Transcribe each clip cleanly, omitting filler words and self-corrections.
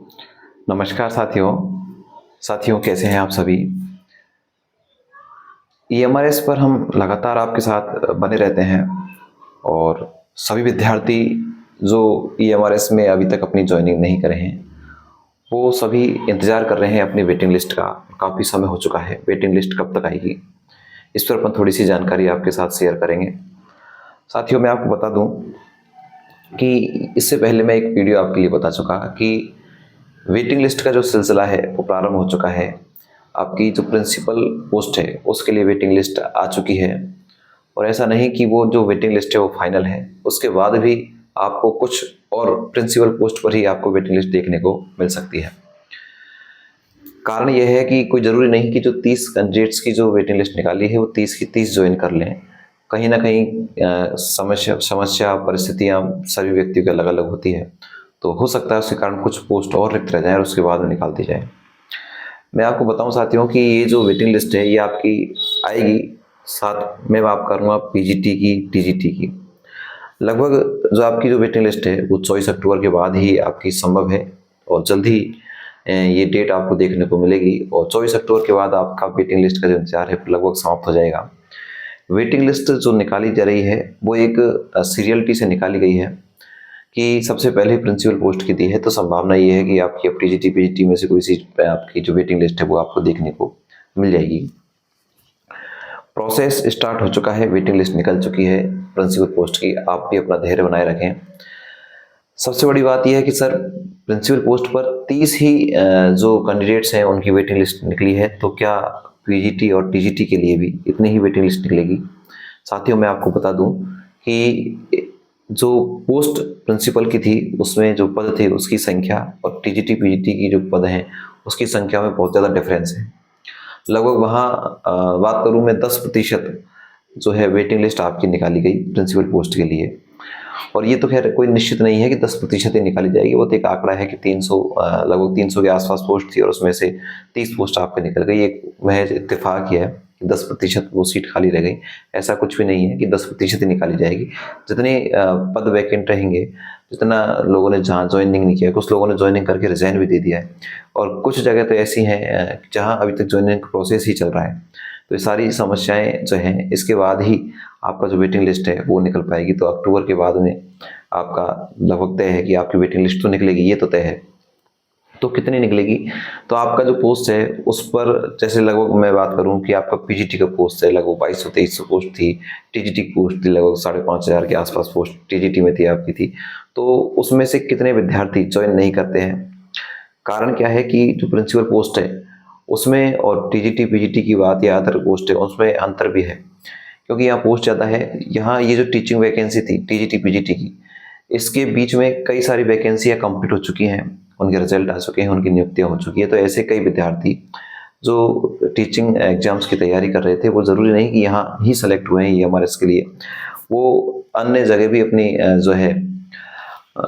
नमस्कार साथियों। कैसे हैं आप सभी। ईएमआरएस पर हम लगातार आपके साथ बने रहते हैं और सभी विद्यार्थी जो ईएमआरएस में अभी तक अपनी ज्वाइनिंग नहीं करे हैं वो सभी इंतज़ार कर रहे हैं अपनी वेटिंग लिस्ट का। काफ़ी समय हो चुका है, वेटिंग लिस्ट कब तक आएगी, इस पर अपन थोड़ी सी जानकारी आपके साथ शेयर करेंगे। साथियों, मैं आपको बता दूं कि इससे पहले मैं एक वीडियो आपके लिए बता चुका कि वेटिंग लिस्ट का जो सिलसिला है वो प्रारंभ हो चुका है। आपकी जो प्रिंसिपल पोस्ट है उसके लिए वेटिंग लिस्ट आ चुकी है और ऐसा नहीं कि वो जो वेटिंग लिस्ट है वो फाइनल है, उसके बाद भी आपको कुछ और प्रिंसिपल पोस्ट पर ही आपको वेटिंग लिस्ट देखने को मिल सकती है। कारण यह है कि कोई ज़रूरी नहीं कि जो 30 कैंडिडेट्स की जो वेटिंग लिस्ट निकाली है वो 30 की 30 ज्वाइन कर लें। कहीं ना कहीं समस्या परिस्थितियाँ सभी व्यक्तियों की अलग अलग होती है, तो हो सकता है उसके कारण कुछ पोस्ट और रिक्त रह जाए और उसके बाद में निकाल दी जाए। मैं आपको बताऊं साथियों कि ये जो वेटिंग लिस्ट है ये आपकी आएगी, साथ में बात करूँगा पीजीटी की, टीजीटी की। लगभग जो आपकी जो वेटिंग लिस्ट है वो 24 अक्टूबर के बाद ही आपकी संभव है और जल्द ही ये डेट आपको देखने को मिलेगी और 24 अक्टूबर के बाद आपका वेटिंग लिस्ट का जो इंतजार है लगभग समाप्त हो जाएगा। वेटिंग लिस्ट जो निकाली जा रही है वो एक सीरियलिटी से निकाली गई है कि सबसे पहले प्रिंसिपल पोस्ट की दी है, तो संभावना ये है कि आपकी अब टीजीटी पीजीटी में से कोई सी आपकी जो वेटिंग लिस्ट है वो आपको देखने को मिल जाएगी। प्रोसेस स्टार्ट हो चुका है, वेटिंग लिस्ट निकल चुकी है प्रिंसिपल पोस्ट की। आप भी अपना धैर्य बनाए रखें। सबसे बड़ी बात यह है कि सर प्रिंसिपल पोस्ट पर 30 ही जो कैंडिडेट्स हैं उनकी वेटिंग लिस्ट निकली है, तो क्या पीजीटी और टीजीटी के लिए भी इतनी ही वेटिंग लिस्ट निकलेगी? साथियों, मैं आपको बता दूं कि जो पोस्ट प्रिंसिपल की थी उसमें जो पद थे उसकी संख्या और टीजीटी पीजीटी की जो पद हैं उसकी संख्या में बहुत ज़्यादा डिफरेंस है। लगभग वहाँ बात करूँ मैं 10% जो है वेटिंग लिस्ट आपकी निकाली गई प्रिंसिपल पोस्ट के लिए। और ये तो खैर कोई निश्चित नहीं है कि 10% ही निकाली जाएगी, वो तो एक आंकड़ा है कि 300 लगभग 300 के आसपास पोस्ट थी और उसमें से 30 पोस्ट आपके निकल गई। एक महज इत्तेफाक ही है कि 10% वो सीट खाली रह गई। ऐसा कुछ भी नहीं है कि 10% ही निकाली जाएगी। जितने पद वैकेंट रहेंगे, जितना लोगों ने जहाँ ज्वाइनिंग नहीं किया, कुछ लोगों ने ज्वाइनिंग करके रिजाइन भी दे दिया है और कुछ जगह तो ऐसी हैं जहाँ अभी तक ज्वाइनिंग प्रोसेस ही चल रहा है। तो ये सारी समस्याएं जो हैं इसके बाद ही आपका जो वेटिंग लिस्ट है वो निकल पाएगी। तो अक्टूबर के बाद में आपका लगभग तय है कि आपकी वेटिंग लिस्ट तो निकलेगी, ये तो तय है। तो कितनी निकलेगी? तो आपका जो पोस्ट है उस पर जैसे लगभग मैं बात करूं कि आपका पीजीटी का पोस्ट है लगभग 2200-2300 पोस्ट थी, टीजीटी की पोस्ट थी लगभग 5500 के आसपास पोस्ट टीजीटी में थी आपकी थी। तो उसमें से कितने विद्यार्थी ज्वाइन नहीं करते हैं? कारण क्या है कि जो प्रिंसिपल पोस्ट है उसमें और टीजीटी पीजीटी की बात या अदर पोस्ट है उसमें अंतर भी है, क्योंकि यहाँ पोस्ट ज़्यादा है। यहाँ ये जो टीचिंग वैकेंसी थी टीजीटी पीजीटी की, इसके बीच में कई सारी वैकेंसियाँ कंप्लीट हो चुकी हैं, उनके रिजल्ट आ चुके हैं, उनकी नियुक्तियाँ हो चुकी है। तो ऐसे कई विद्यार्थी जो टीचिंग एग्जाम्स की तैयारी कर रहे थे वो ज़रूरी नहीं कि यहाँ ही सेलेक्ट हुए हैं ईएमआरएस के लिए, वो अन्य जगह भी अपनी जो है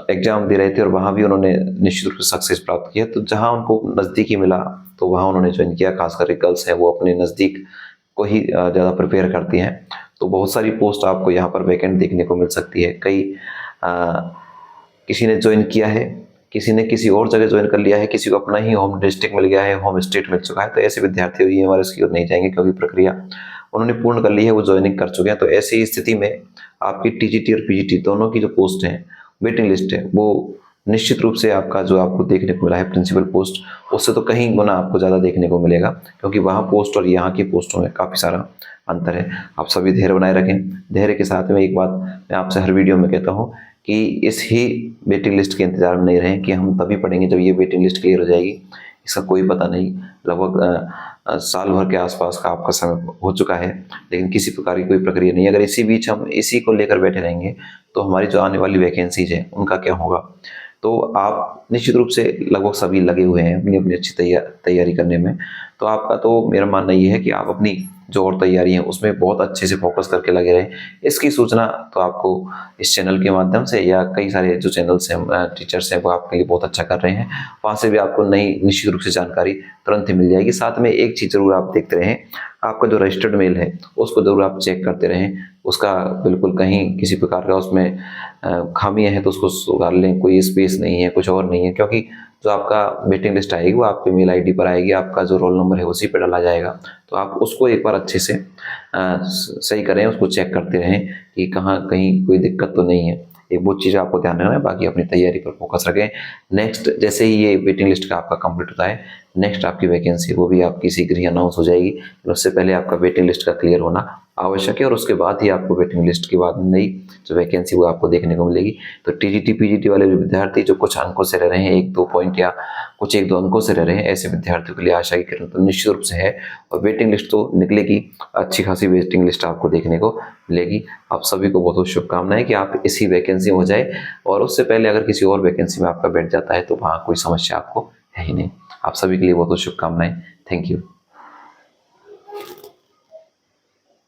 एग्जाम दे रहे थे और वहाँ भी उन्होंने निश्चित रूप से सक्सेस प्राप्त किया। तो जहाँ उनको नज़दीकी मिला तो वहाँ उन्होंने ज्वाइन किया। खासकर गर्ल्स हैं वो अपने नज़दीक को ही ज़्यादा प्रिपेयर करती हैं। तो बहुत सारी पोस्ट आपको यहाँ पर वैकेंट देखने को मिल सकती है। कई किसी ने ज्वाइन किया है, किसी ने किसी और जगह ज्वाइन कर लिया है, किसी को अपना ही होम डिस्ट्रिक्ट मिल गया है, होम स्टेट मिल चुका है। तो ऐसे विद्यार्थी ईएमआरएस की ओर नहीं जाएंगे क्योंकि प्रक्रिया उन्होंने पूर्ण कर ली है, वो ज्वाइनिंग कर चुके हैं। तो ऐसी स्थिति में आपकी टीजीटी और पीजीटी दोनों की जो पोस्ट है वेटिंग लिस्ट है वो निश्चित रूप से आपका जो आपको देखने को मिला है प्रिंसिपल पोस्ट उससे तो कहीं गुना आपको ज़्यादा देखने को मिलेगा, क्योंकि वहाँ पोस्ट और यहाँ की पोस्टों में काफ़ी सारा अंतर है। आप सभी धैर्य बनाए रखें। धैर्य के साथ में एक बात मैं आपसे हर वीडियो में कहता हूँ कि इस ही वेटिंग लिस्ट के इंतजार में नहीं रहें कि हम तभी पढ़ेंगे जब ये वेटिंग लिस्ट क्लियर हो जाएगी। इसका कोई पता नहीं। लगभग साल भर के आसपास का आपका समय हो चुका है, लेकिन किसी प्रकार की कोई प्रक्रिया नहीं। अगर इसी बीच हम इसी को लेकर बैठे रहेंगे तो हमारी जो आने वाली वैकेंसीज हैं उनका क्या होगा? तो आप निश्चित रूप से लगभग सभी लगे हुए हैं अपनी अपनी अच्छी तैयारी करने में। तो आपका तो मेरा मानना ये है कि आप अपनी जो और तैयारी है उसमें बहुत अच्छे से फोकस करके लगे रहें। इसकी सूचना तो आपको इस चैनल के माध्यम से या कई सारे जो चैनल्स हैं टीचर्स हैं वो आपके लिए बहुत अच्छा कर रहे हैं, वहाँ से भी आपको नई निश्चित रूप से जानकारी तुरंत ही मिल जाएगी। साथ में एक चीज़ जरूर आप देखते रहें, आपका जो रजिस्टर्ड मेल है उसको जरूर आप चेक करते रहें। उसका बिल्कुल कहीं किसी प्रकार का उसमें खामियां हैं तो उसको सुधार लें। कोई स्पेस नहीं है, कुछ और नहीं है, क्योंकि जो आपका वेटिंग लिस्ट आएगी वो आपके मेल आईडी पर आएगी, आपका जो रोल नंबर है उसी पे डाला जाएगा। तो आप उसको एक बार अच्छे से सही करें, उसको चेक करते रहें कि कहाँ कहीं कोई दिक्कत तो नहीं है। एक वो चीज़ आपको ध्यान रखना है, बाकी अपनी तैयारी पर फोकस रखें। नेक्स्ट जैसे ही ये वेटिंग लिस्ट का आपका कंप्लीट होता है, नेक्स्ट आपकी वैकेंसी वो भी आपकी शीघ्र ही अनाउंस हो जाएगी। तो उससे पहले आपका वेटिंग लिस्ट का क्लियर होना आवश्यक है, और उसके बाद ही आपको वेटिंग लिस्ट के बाद नई जो वैकेंसी वो आपको देखने को मिलेगी। तो टीजीटी पीजीटी वाले विद्यार्थी जो कुछ अंकों से रह रहे हैं, 1-2 पॉइंट या कुछ 1-2 अंकों से रह रहे हैं, ऐसे विद्यार्थियों के लिए आशा की किरण तो निश्चित रूप से है, और वेटिंग लिस्ट तो निकलेगी, अच्छी खासी वेटिंग लिस्ट आपको देखने को मिलेगी। आप सभी को बहुत बहुत शुभकामनाएं कि आप इसी वैकेंसी में हो जाए, और उससे पहले अगर किसी और वैकेंसी में आपका बैठ जाता है तो वहाँ कोई समस्या आपको है ही नहीं। आप सभी के लिए बहुत बहुत शुभकामनाएं। Thank you.